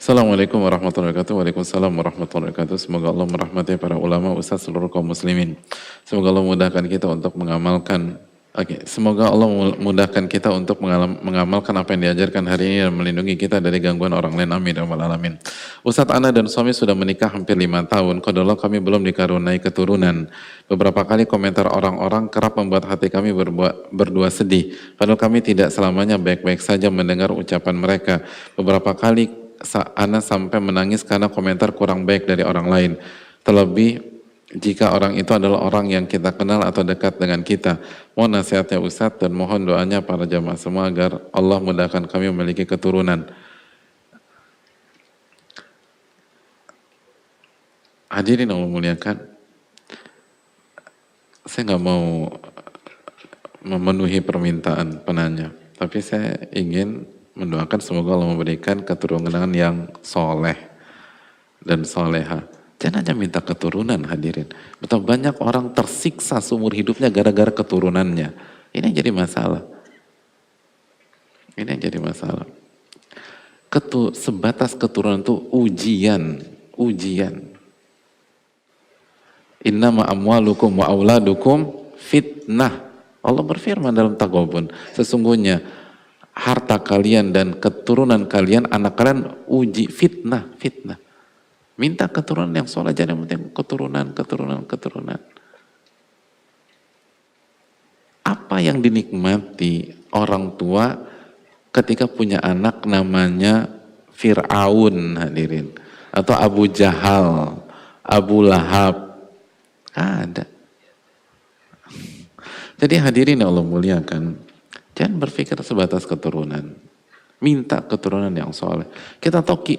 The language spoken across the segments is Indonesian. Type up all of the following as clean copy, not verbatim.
Assalamualaikum warahmatullahi wabarakatuh. Waalaikumsalam warahmatullahi wabarakatuh. Semoga Allah merahmati para ulama, ustaz, seluruh kaum muslimin. Semoga Allah memudahkan kita untuk mengamalkan. Semoga Allah memudahkan kita untuk mengamalkan apa yang diajarkan hari ini dan melindungi kita dari gangguan orang lain. Amin ya rabbal alamin. Ustadz, ana dan suami sudah menikah hampir 5 tahun. Qadarullah kami belum dikaruniai keturunan. Beberapa kali komentar orang-orang kerap membuat hati kami berdua sedih. Padahal kami tidak selamanya baik-baik saja mendengar ucapan mereka. Beberapa kali ana sampai menangis karena komentar kurang baik dari orang lain. Terlebih jika orang itu adalah orang yang kita kenal atau dekat dengan kita. Mohon nasihatnya Ustadz dan mohon doanya para jamaah semua agar Allah mudahkan kami memiliki keturunan. Hadirin Allah muliakan, saya nggak mau memenuhi permintaan penanya, tapi saya ingin mendoakan semoga Allah memberikan keturunan yang soleh dan soleha. Jangan hanya minta keturunan, hadirin. Betapa banyak orang tersiksa seumur hidupnya gara-gara keturunannya. Ini yang jadi masalah. Ini yang jadi masalah. Sebatas keturunan itu ujian. Innama amwalukum wa auladukum fitnah. Allah berfirman dalam Taghabun, sesungguhnya harta kalian dan keturunan kalian, anak kalian uji, fitnah. Minta keturunan yang soleh, jangan penting keturunan. Apa yang dinikmati orang tua ketika punya anak namanya Fir'aun, hadirin, atau Abu Jahal, Abu Lahab? Ada. Jadi hadirin yang Allah muliakan, jangan berpikir sebatas keturunan. Minta keturunan yang soleh. Kita tahu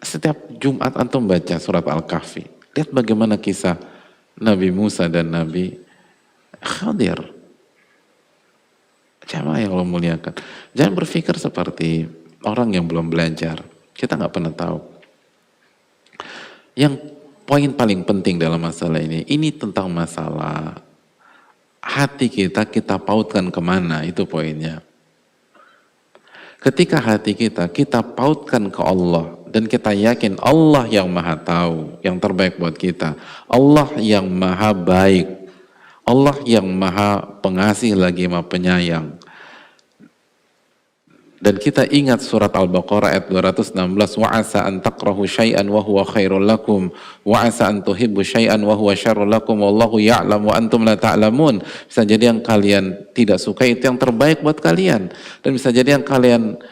setiap Jumat antum baca surat Al-Kahfi. Lihat bagaimana kisah Nabi Musa dan Nabi Khadir. Jamaah yang Allah muliakan. Jangan berpikir seperti orang yang belum belajar. Kita nggak pernah tahu. Yang poin paling penting dalam masalah ini tentang masalah hati kita pautkan kemana, itu poinnya. Ketika hati kita pautkan ke Allah dan kita yakin Allah yang maha tahu, yang terbaik buat kita, Allah yang maha baik, Allah yang maha pengasih lagi maha penyayang. Dan kita ingat surat Al-Baqarah ayat 216, wa asa an takrahu syai'an wa huwa khairul lakum wa asa an tuhibbu syai'an wa huwa syarrul lakum wallahu ya'lam wa antum la ta'lamun. Bisa jadi yang kalian tidak sukai itu yang terbaik buat kalian, dan bisa jadi yang kalian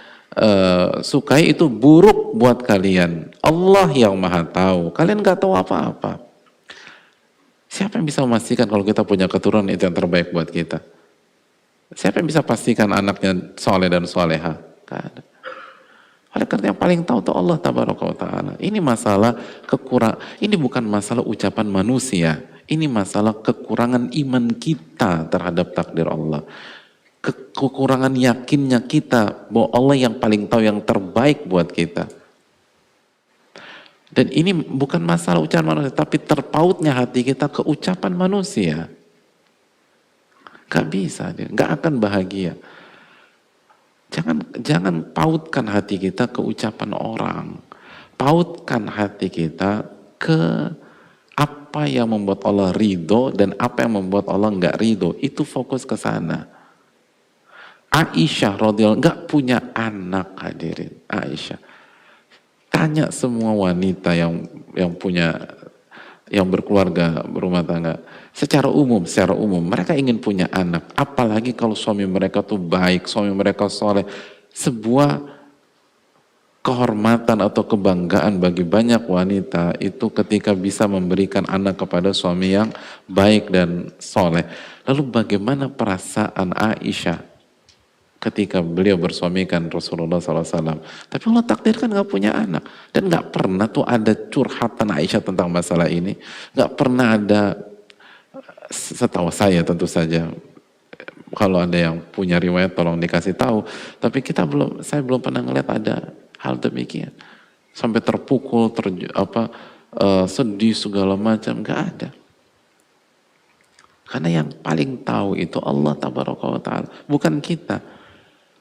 sukai itu buruk buat kalian. Allah yang maha tahu, kalian gak tahu apa-apa. Siapa yang bisa memastikan kalau kita punya keturunan itu yang terbaik buat kita? Siapa yang bisa pastikan anaknya soleh dan soleha? Gak ada. Oleh karena yang paling tahu itu Allah tabaraka wa ta'ala. Ini masalah ini bukan masalah ucapan manusia. Ini masalah kekurangan iman kita terhadap takdir Allah. Kekurangan yakinnya kita bahwa Allah yang paling tahu yang terbaik buat kita. Dan ini bukan masalah ucapan manusia, tapi terpautnya hati kita ke ucapan manusia. Gak bisa, gak akan bahagia. Jangan pautkan hati kita ke ucapan orang. Pautkan hati kita ke apa yang membuat Allah ridho dan apa yang membuat Allah gak ridho. Itu fokus ke sana. Aisyah radhiyallahu gak punya anak, hadirin. Aisyah. Tanya semua wanita yang berkeluarga, berumah tangga. Secara umum, mereka ingin punya anak. Apalagi kalau suami mereka tuh baik, suami mereka soleh. Sebuah kehormatan atau kebanggaan bagi banyak wanita itu ketika bisa memberikan anak kepada suami yang baik dan soleh. Lalu bagaimana perasaan Aisyah ketika beliau bersuamikan Rasulullah SAW? Tapi Allah takdirkan gak punya anak. Dan gak pernah tuh ada curhatan Aisyah tentang masalah ini. Gak pernah ada, setahu saya tentu saja, kalau ada yang punya riwayat tolong dikasih tahu. Tapi saya belum pernah ngeliat ada hal demikian. Sampai terpukul, sedih segala macam, gak ada. Karena yang paling tahu itu Allah tabaraka wa ta'ala, bukan kita.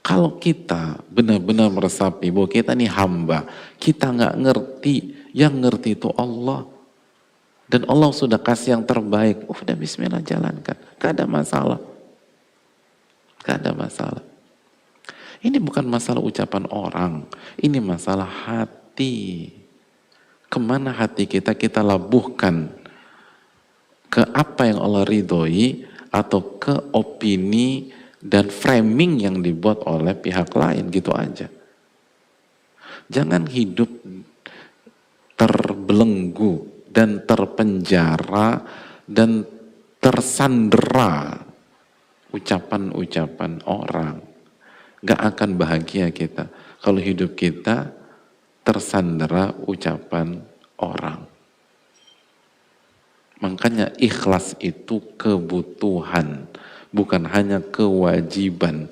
Kalau kita benar-benar meresapi bahwa kita ini hamba, kita nggak ngerti, yang ngerti itu Allah. Dan Allah sudah kasih yang terbaik, udah bismillah jalankan, gak ada masalah. Gak ada masalah. Ini bukan masalah ucapan orang, ini masalah hati. Kemana hati kita labuhkan? Ke apa yang Allah ridhoi atau ke opini dan framing yang dibuat oleh pihak lain, gitu aja. Jangan hidup terbelenggu dan terpenjara dan tersandera ucapan-ucapan orang. Gak akan bahagia kita kalau hidup kita tersandera ucapan orang. Makanya ikhlas itu kebutuhan, bukan hanya kewajiban.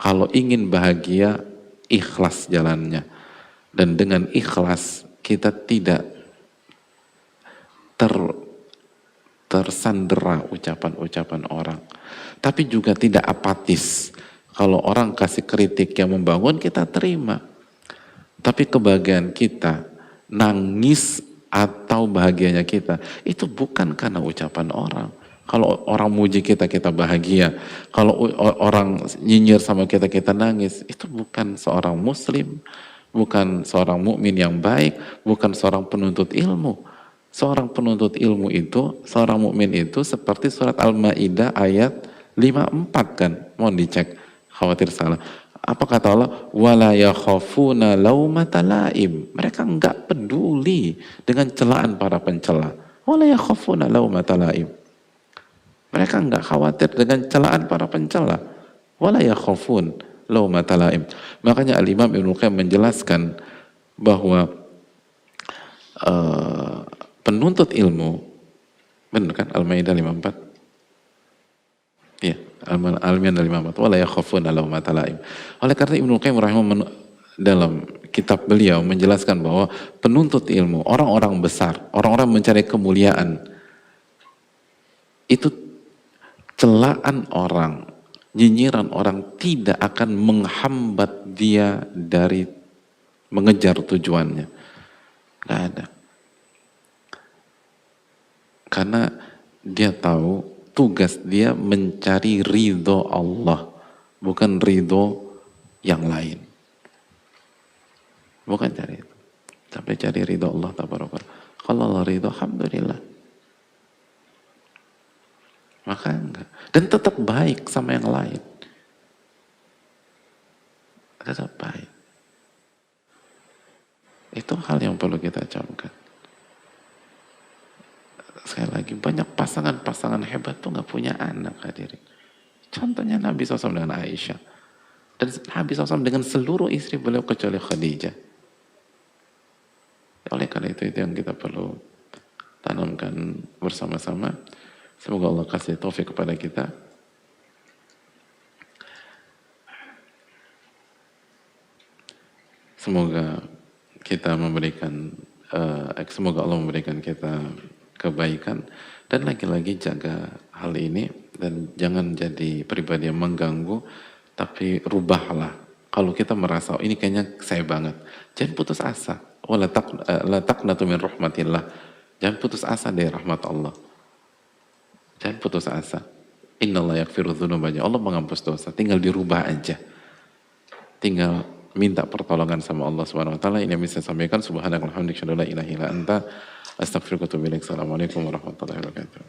Kalau ingin bahagia, ikhlas jalannya. Dan dengan ikhlas kita tidak tersandera ucapan-ucapan orang. Tapi juga tidak apatis. Kalau orang kasih kritik yang membangun, kita terima. Tapi kebahagiaan kita, nangis atau bahagianya kita, itu bukan karena ucapan orang. Kalau orang muji kita, kita bahagia. Kalau orang nyinyir sama kita, kita nangis. Itu bukan seorang muslim, bukan seorang mukmin yang baik, bukan seorang penuntut ilmu. Seorang penuntut ilmu itu, seorang mukmin itu seperti surat Al-Maidah ayat 54 kan. Mohon dicek, khawatir salah. Apa kata Allah? Wala yakhafuna laumata laim. Mereka enggak peduli dengan celaan para pencela. Wala yakhafuna laumata laim. Mereka enggak khawatir dengan celaan para pencela. Wala yakhafun laumata laim. Makanya Al-Imam Ibnu Qayyim menjelaskan bahwa penuntut ilmu, benar kan? Al-Maidah 54. Iya, Al-Maidah 54. Wala yakhafuna laumata laim. Oleh karena Ibnu Qayyim rahimahullah dalam kitab beliau menjelaskan bahwa penuntut ilmu, orang-orang besar, orang-orang mencari kemuliaan, itu celaan orang, nyinyiran orang tidak akan menghambat dia dari mengejar tujuannya. Gak ada. Karena dia tahu tugas dia mencari ridho Allah, bukan ridho yang lain. Bukan cari itu, tapi cari ridho Allah tabaraka. Kalau Allah ridho, alhamdulillah. Maka enggak. Dan tetap baik sama yang lain. Tetap baik. Itu hal yang perlu kita camkan. Sekali lagi, banyak pasangan-pasangan hebat tuh nggak punya anak, hadirin. Contohnya Nabi SAW dengan Aisyah. Dan Nabi SAW dengan seluruh istri beliau kecuali Khadijah. Oleh karena itu yang kita perlu tanamkan bersama-sama. Semoga Allah kasih taufik kepada kita. Semoga kita memberikan, semoga Allah memberikan kita kebaikan, dan lagi-lagi jaga hal ini dan jangan jadi pribadi yang mengganggu, tapi rubahlah. Kalau kita merasa ini kayaknya saya banget, jangan putus asa. Wala taqnatu min rahmatillah. Jangan putus asa dari rahmat Allah. Jangan putus asa. Innallaha yaghfiru dzunuba. Allah menghapus dosa, tinggal dirubah aja. Tinggal minta pertolongan sama Allah Subhanahu wa taala. Ini yang bisa saya sampaikan. Subhanakallahumma wa bihamdika, asyhadu an la ilaha illa anta, astaghfiruka wa atubu ilaik. Assalamualaikum warahmatullahi wabarakatuh.